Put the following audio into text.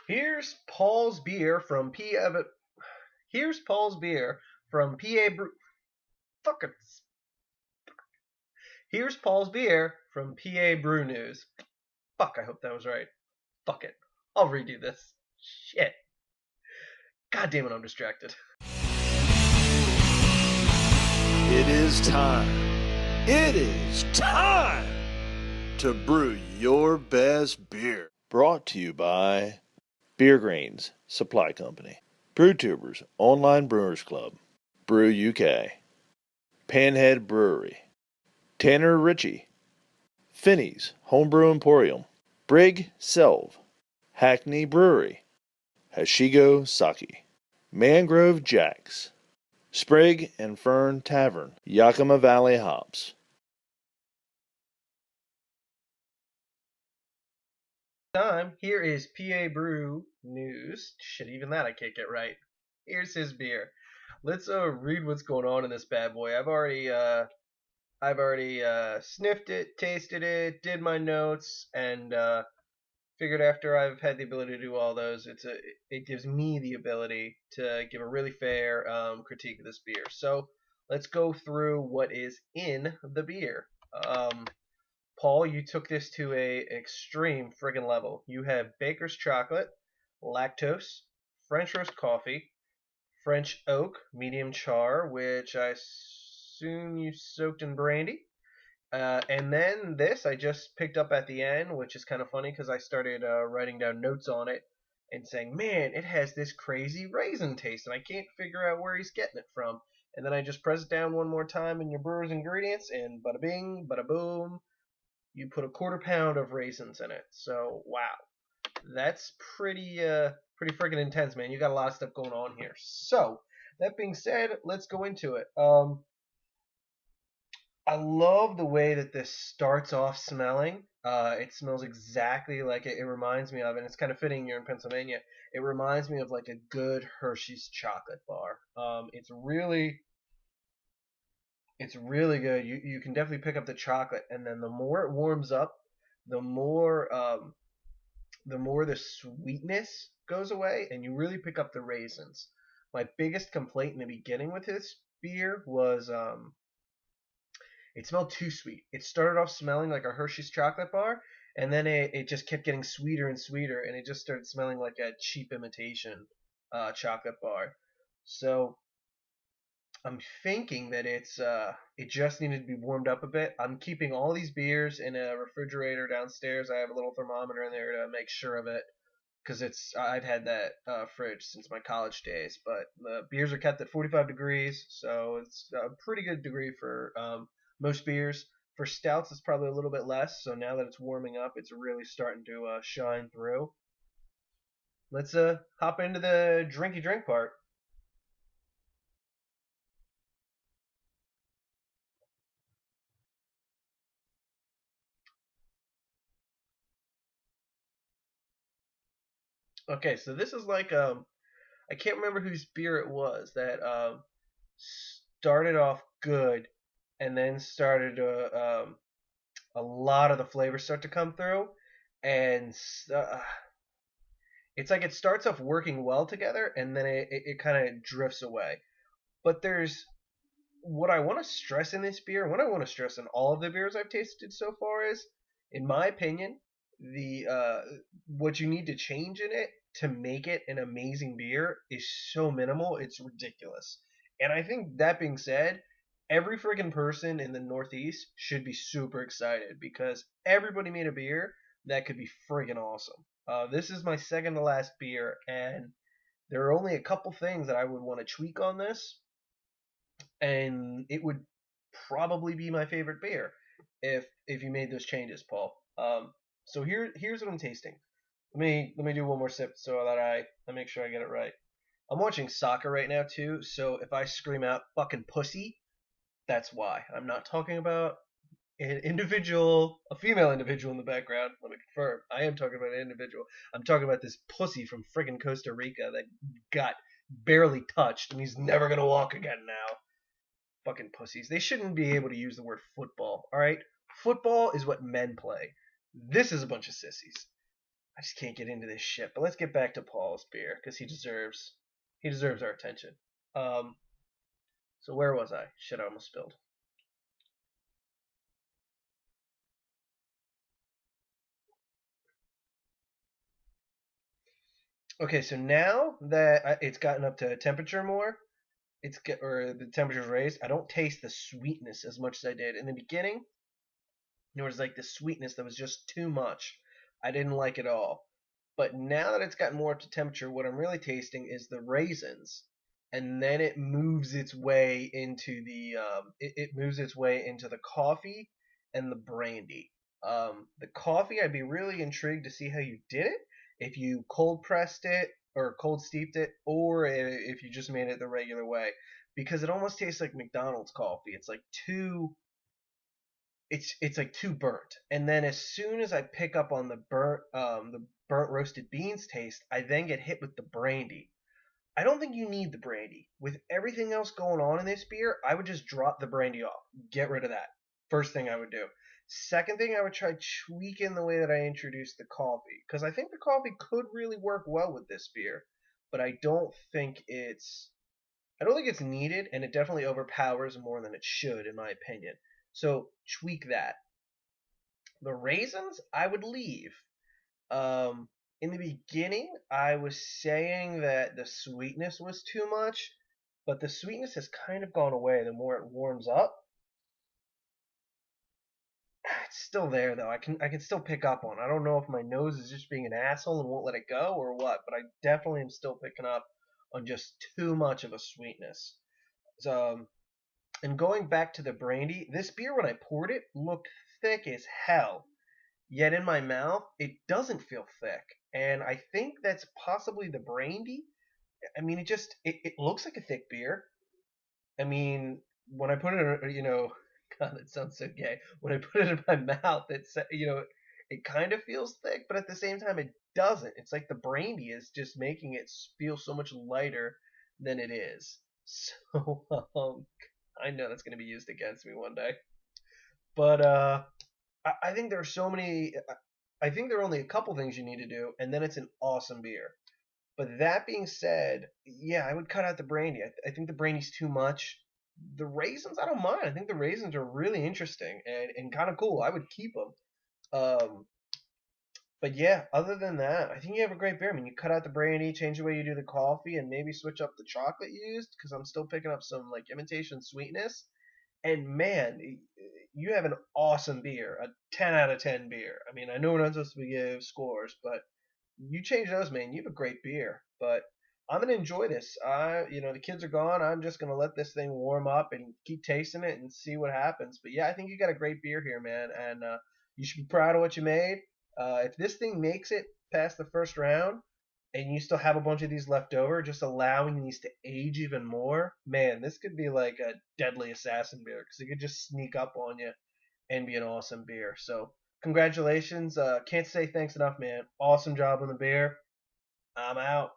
Here's Paul's beer from PA. Here's Paul's beer from PA. Fuck it. Here's Paul's beer from PA Brew News. Fuck, I hope that was right. Fuck it. I'll redo this. Shit. God damn it, I'm distracted. It is time. It is time to brew your best beer. Brought to you by Beer Grains Supply Company, BrewTubers Online Brewers Club, Brew UK, Panhead Brewery, Tanner Ritchie, Finney's Homebrew Emporium, Brig Selv, Hackney Brewery, Hashigo Sake, Mangrove Jacks, Sprig and Fern Tavern, Yakima Valley Hops. Here is PA Brew News. Shit, even that I can't get right. Here's his beer. Let's read what's going on in this bad boy. I've already sniffed it, tasted it, did my notes, and figured after I've had the ability to do all those, it gives me the ability to give a really fair critique of this beer. So let's go through what is in the beer. Paul, you took this to a extreme friggin' level. You have baker's chocolate, lactose, French roast coffee, French oak, medium char, which I assume you soaked in brandy. And then this I just picked up at the end, which is kind of funny because I started writing down notes on it and saying, man, it has this crazy raisin taste, and I can't figure out where he's getting it from. And then I just press it down one more time in your brewer's ingredients, and bada bing, bada boom, you put a quarter pound of raisins in it. So wow, that's pretty freaking intense, man. You got a lot of stuff going on here. So that being said, let's go into it. I love the way that this starts off smelling. It smells exactly like it reminds me of, and it's kind of fitting you're in Pennsylvania. It reminds me of like a good Hershey's chocolate bar. It's really good. You can definitely pick up the chocolate, and then the more it warms up, the more the sweetness goes away, and you really pick up the raisins. My biggest complaint in the beginning with this beer was it smelled too sweet. It started off smelling like a Hershey's chocolate bar, and then it just kept getting sweeter and sweeter, and it just started smelling like a cheap imitation chocolate bar. So I'm thinking that it just needed to be warmed up a bit. I'm keeping all these beers in a refrigerator downstairs. I have a little thermometer in there to make sure of it because I've had that fridge since my college days. But the beers are kept at 45 degrees, so it's a pretty good degree for most beers. For stouts, it's probably a little bit less. So now that it's warming up, it's really starting to shine through. Let's hop into the drinky drink part. Okay, so this is like I can't remember whose beer it was that started off good and then started a lot of the flavors start to come through, and it's like it starts off working well together and then it kind of drifts away. But there's what I want to stress in this beer, what I want to stress in all of the beers I've tasted so far is, in my opinion, the what you need to change in it to make it an amazing beer is so minimal, it's ridiculous. And I think that being said, every friggin' person in the Northeast should be super excited because everybody made a beer that could be friggin' awesome. This is my second to last beer, and there are only a couple things that I would want to tweak on this, and it would probably be my favorite beer if you made those changes, Paul. So here's what I'm tasting. Let me do one more sip so that I make sure I get it right. I'm watching soccer right now too, so if I scream out fucking pussy, that's why. I'm not talking about a female individual in the background. Let me confirm. I am talking about an individual. I'm talking about this pussy from friggin' Costa Rica that got barely touched and he's never gonna walk again now. Fucking pussies. They shouldn't be able to use the word football, alright? Football is what men play. This is a bunch of sissies. I just can't get into this shit. But let's get back to Paul's beer because he deserves our attention. Um, so where was I? Shit, I almost spilled. Okay, so now that it's gotten up to temperature more, or the temperature's raised, I don't taste the sweetness as much as I did in the beginning. There was like the sweetness that was just too much. I didn't like it all. But now that it's gotten more up to temperature, what I'm really tasting is the raisins, and then it moves its way into it moves its way into the coffee and the brandy. The coffee, I'd be really intrigued to see how you did it. If you cold pressed it or cold steeped it, or if you just made it the regular way, because it almost tastes like McDonald's coffee. It's like it's like too burnt. And then as soon as I pick up on the burnt roasted beans taste, I then get hit with the brandy. I don't think you need the brandy. With everything else going on in this beer, I would just drop the brandy off. Get rid of that. First thing I would do. Second thing, I would try tweaking the way that I introduced the coffee, because I think the coffee could really work well with this beer, but I don't think it's needed, and it definitely overpowers more than it should, in my opinion. So tweak that. The raisins, I would leave. In the beginning, I was saying that the sweetness was too much, but the sweetness has kind of gone away the more it warms up. It's still there though. I can still pick up on. I don't know if my nose is just being an asshole and won't let it go or what, but I definitely am still picking up on just too much of a sweetness. So, and going back to the brandy, this beer when I poured it looked thick as hell. Yet in my mouth, it doesn't feel thick. And I think that's possibly the brandy. I mean, it looks like a thick beer. I mean, when I put it, God, that sounds so gay. When I put it in my mouth, it kind of feels thick, but at the same time, it doesn't. It's like the brandy is just making it feel so much lighter than it is. So, I know that's going to be used against me one day. But I think there are so many. I think there are only a couple things you need to do, and then it's an awesome beer. But that being said, yeah, I would cut out the brandy. I think the brandy's too much. The raisins, I don't mind. I think the raisins are really interesting and kind of cool. I would keep them. Um, but yeah, other than that, I think you have a great beer. I mean, you cut out the brandy, change the way you do the coffee, and maybe switch up the chocolate you used because I'm still picking up some like imitation sweetness. And man, you have an awesome beer, a 10 out of 10 beer. I mean, I know we're not supposed to give scores, but you change those, man. You have a great beer. But I'm gonna enjoy this. The kids are gone. I'm just gonna let this thing warm up and keep tasting it and see what happens. But yeah, I think you got a great beer here, man, and you should be proud of what you made. If this thing makes it past the first round, and you still have a bunch of these left over, just allowing these to age even more, man, this could be like a deadly assassin beer because it could just sneak up on you and be an awesome beer. So congratulations. Can't say thanks enough, man. Awesome job on the beer. I'm out.